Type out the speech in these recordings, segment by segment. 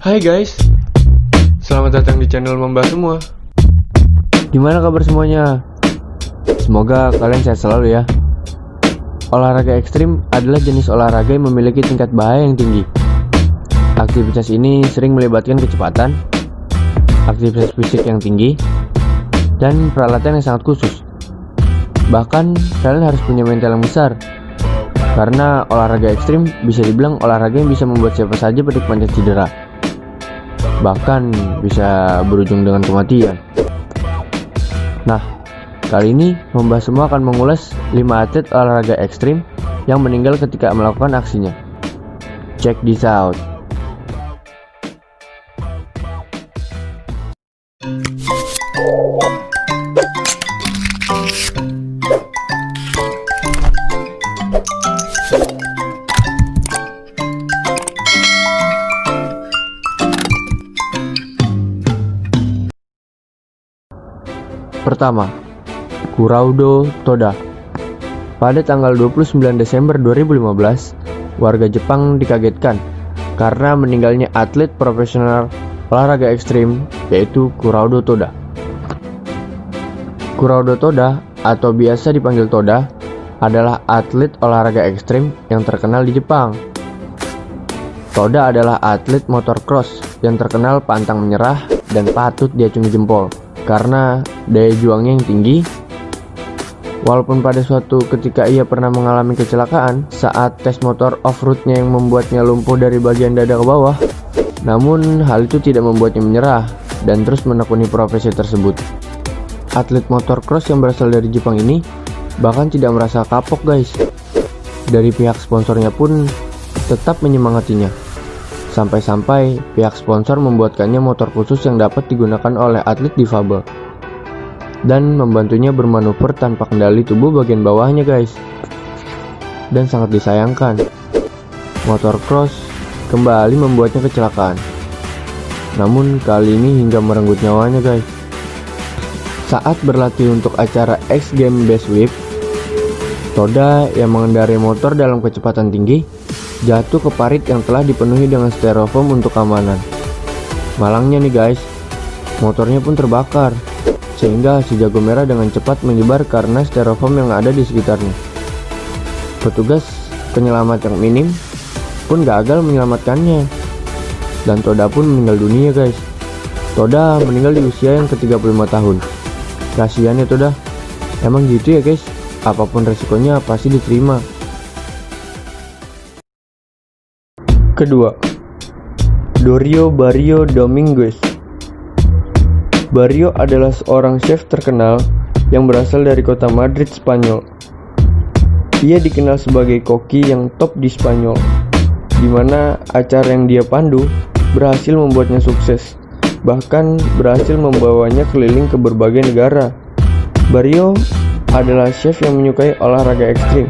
Hai guys, selamat datang di channel Membahas Semua. Gimana kabar semuanya? Semoga kalian sehat selalu ya. Olahraga ekstrim adalah jenis olahraga yang memiliki tingkat bahaya yang tinggi. Aktivitas ini sering melibatkan kecepatan, aktivitas fisik yang tinggi, dan peralatan yang sangat khusus. Bahkan kalian harus punya mental yang besar, karena olahraga ekstrim bisa dibilang olahraga yang bisa membuat siapa saja penikmatnya cedera, bahkan bisa berujung dengan kematian. Nah, kali ini Membahas Semua akan mengulas 5 atlet olahraga ekstrim yang meninggal ketika melakukan aksinya. Check this out. Pertama, Kuraudo Toda. Pada tanggal 29 Desember 2015, warga Jepang dikagetkan karena meninggalnya atlet profesional olahraga ekstrim yaitu Kuraudo Toda. Kuraudo Toda atau biasa dipanggil Toda adalah atlet olahraga ekstrim yang terkenal di Jepang. Toda adalah atlet motocross yang terkenal pantang menyerah dan patut diacungi jempol karena daya juangnya yang tinggi. Walaupun pada suatu ketika ia pernah mengalami kecelakaan saat tes motor off-roadnya yang membuatnya lumpuh dari bagian dada ke bawah, namun hal itu tidak membuatnya menyerah dan terus menekuni profesi tersebut. Atlet motocross yang berasal dari Jepang ini bahkan tidak merasa kapok guys. Dari pihak sponsornya pun tetap menyemangatinya. Sampai-sampai pihak sponsor membuatkannya motor khusus yang dapat digunakan oleh atlet difabel dan membantunya bermanuver tanpa kendali tubuh bagian bawahnya guys. Dan sangat disayangkan, motocross kembali membuatnya kecelakaan. Namun kali ini hingga merenggut nyawanya guys. Saat berlatih untuk acara X Games Best Whip, Toda yang mengendarai motor dalam kecepatan tinggi jatuh ke parit yang telah dipenuhi dengan styrofoam untuk keamanan. Malangnya nih guys, motornya pun terbakar, sehingga si jago merah dengan cepat menyebar karena styrofoam yang ada di sekitarnya. Petugas penyelamat yang minim pun gagal menyelamatkannya, dan Toda pun meninggal dunia guys. Toda meninggal di usia yang ke-35 tahun. Kasihan ya Toda, emang gitu ya guys, apapun resikonya pasti diterima. Kedua, Dorio Barrio Dominguez. Barrio adalah seorang chef terkenal yang berasal dari kota Madrid, Spanyol. Ia dikenal sebagai koki yang top di Spanyol, di mana acara yang dia pandu berhasil membuatnya sukses, bahkan berhasil membawanya keliling ke berbagai negara. Barrio adalah chef yang menyukai olahraga ekstrim,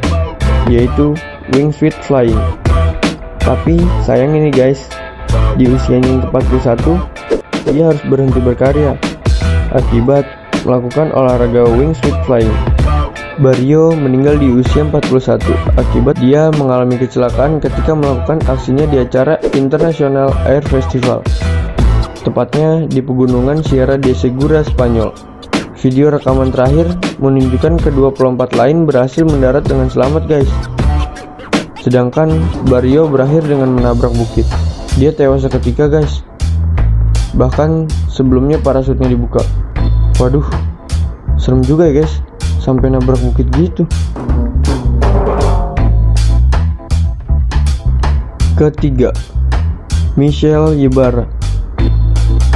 yaitu wings with flying. Tapi sayang ini guys, di usianya yang ke-41, ia harus berhenti berkarya akibat melakukan olahraga wings with flying. Barrio meninggal di usia 41 akibat dia mengalami kecelakaan ketika melakukan aksinya di acara International Air Festival, tepatnya di pegunungan Sierra de Segura, Spanyol. Video rekaman terakhir menunjukkan ke-24 lain berhasil mendarat dengan selamat guys. Sedangkan Barrio berakhir dengan menabrak bukit. Dia tewas seketika guys. Bahkan sebelumnya parasutnya dibuka. Waduh, serem juga ya guys, sampai nabrak bukit gitu. Ketiga, Michelle Ybarra.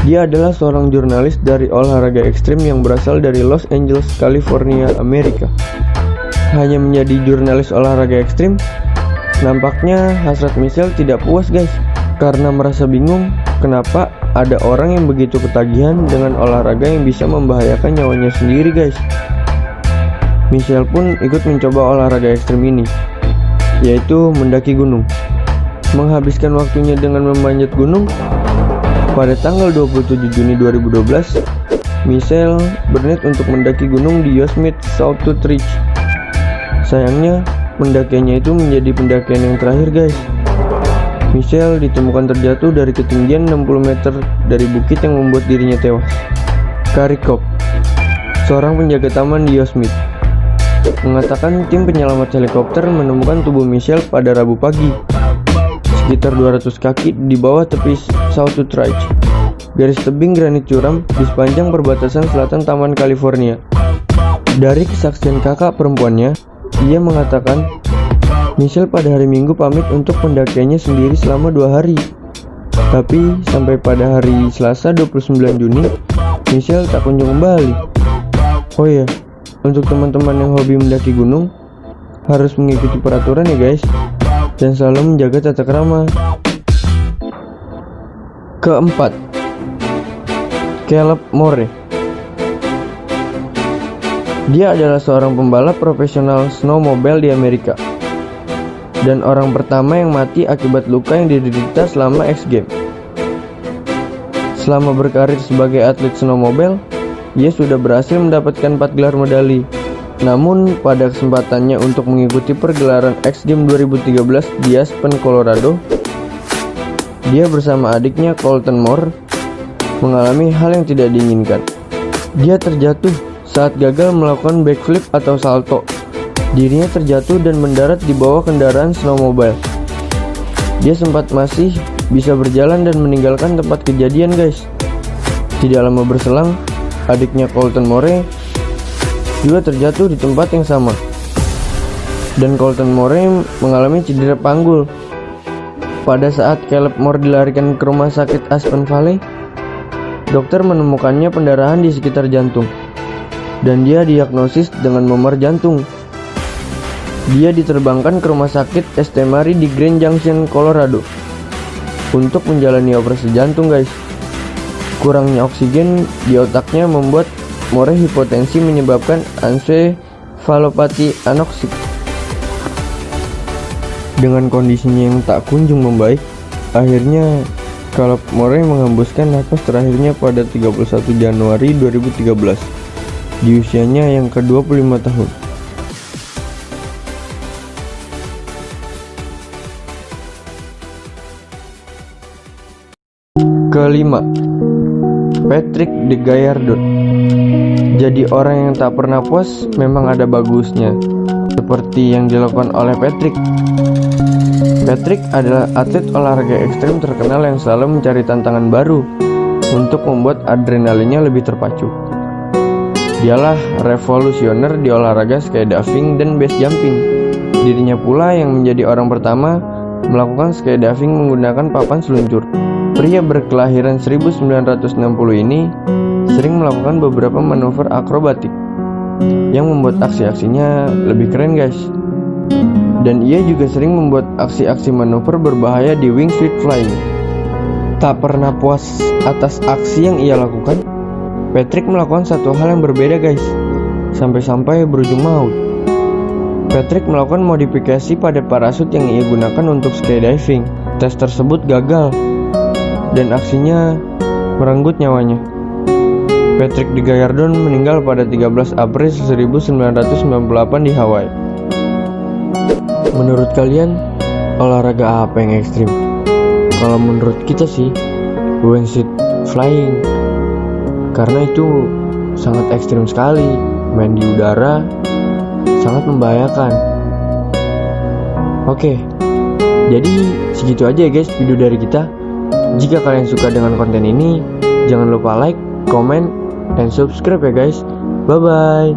Dia adalah seorang jurnalis dari olahraga ekstrim yang berasal dari Los Angeles, California, Amerika. Hanya menjadi jurnalis olahraga ekstrim, nampaknya hasrat Michelle tidak puas guys, karena merasa bingung kenapa ada orang yang begitu ketagihan dengan olahraga yang bisa membahayakan nyawanya sendiri guys. Michelle pun ikut mencoba olahraga ekstrim ini, yaitu mendaki gunung. Menghabiskan waktunya dengan memanjat gunung. Pada tanggal 27 Juni 2012, Michelle berniat untuk mendaki gunung di Yosemite Sawtooth Ridge. Sayangnya, pendakiannya itu menjadi pendakian yang terakhir guys. Michelle ditemukan terjatuh dari ketinggian 60 meter dari bukit yang membuat dirinya tewas. Carrie Cobb, seorang penjaga taman di Yosemite, mengatakan tim penyelamat helikopter menemukan tubuh Michelle pada Rabu pagi, sekitar 200 kaki di bawah tepi Sawtooth Ridge, garis tebing granit curam di sepanjang perbatasan selatan Taman California. Dari kesaksian kakak perempuannya, ia mengatakan Michelle pada hari Minggu pamit untuk pendakiannya sendiri selama 2 hari. Tapi sampai pada hari Selasa 29 Juni, Michelle tak kunjung kembali. Oh ya, untuk teman-teman yang hobi mendaki gunung, harus mengikuti peraturan ya guys, dan selalu menjaga tata krama. Keempat, Caleb Moore. Dia adalah seorang pembalap profesional snowmobile di Amerika, dan orang pertama yang mati akibat luka yang diderita selama X Games. Selama berkarir sebagai atlet snowmobile, ia sudah berhasil mendapatkan 4 gelar medali. Namun, pada kesempatannya untuk mengikuti pergelaran X Games 2013 di Aspen, Colorado, dia bersama adiknya Colton Moore mengalami hal yang tidak diinginkan. Dia terjatuh saat gagal melakukan backflip atau salto. Dirinya terjatuh dan mendarat di bawah kendaraan snowmobile. Dia sempat masih bisa berjalan dan meninggalkan tempat kejadian guys. Tidak lama berselang, adiknya Colton Moore juga terjatuh di tempat yang sama. Dan Colton Moore mengalami cedera panggul. Pada saat Caleb Moore dilarikan ke rumah sakit Aspen Valley, dokter menemukannya pendarahan di sekitar jantung, dan dia diagnosis dengan memar jantung. Dia diterbangkan ke rumah sakit St. Mary di Grand Junction, Colorado untuk menjalani operasi jantung guys. Kurangnya oksigen di otaknya membuat Moore hipotensi menyebabkan encefalopati anoksik. Dengan kondisinya yang tak kunjung membaik, akhirnya Caleb Moore menghembuskan napas terakhirnya pada 31 Januari 2013 di usianya yang ke-25 tahun. Kelima, Patrick DeGaillardon. Jadi orang yang tak pernah puas memang ada bagusnya, seperti yang dilakukan oleh Patrick. Patrick adalah atlet olahraga ekstrim terkenal yang selalu mencari tantangan baru untuk membuat adrenalinnya lebih terpacu. Dialah revolusioner di olahraga skydiving dan base jumping. Dirinya pula yang menjadi orang pertama melakukan skydiving menggunakan papan seluncur. Pria berkelahiran 1960 ini sering melakukan beberapa manuver akrobatik yang membuat aksi-aksinya lebih keren guys. Dan ia juga sering membuat aksi-aksi manuver berbahaya di wingsuit flying. Tak pernah puas atas aksi yang ia lakukan, Patrick melakukan satu hal yang berbeda guys, sampai-sampai berujung maut. Patrick melakukan modifikasi pada parasut yang ia gunakan untuk skydiving. Tes tersebut gagal, dan aksinya merenggut nyawanya. Patrick DeGaillardon meninggal pada 13 April 1998 di Hawaii. Menurut kalian, olahraga apa yang ekstrim? Kalau menurut kita sih, wingsuit flying, karena itu sangat ekstrim sekali. Main di udara sangat membahayakan. Oke, jadi segitu aja ya guys video dari kita. Jika kalian suka dengan konten ini, jangan lupa like, comment, dan subscribe ya guys. Bye bye.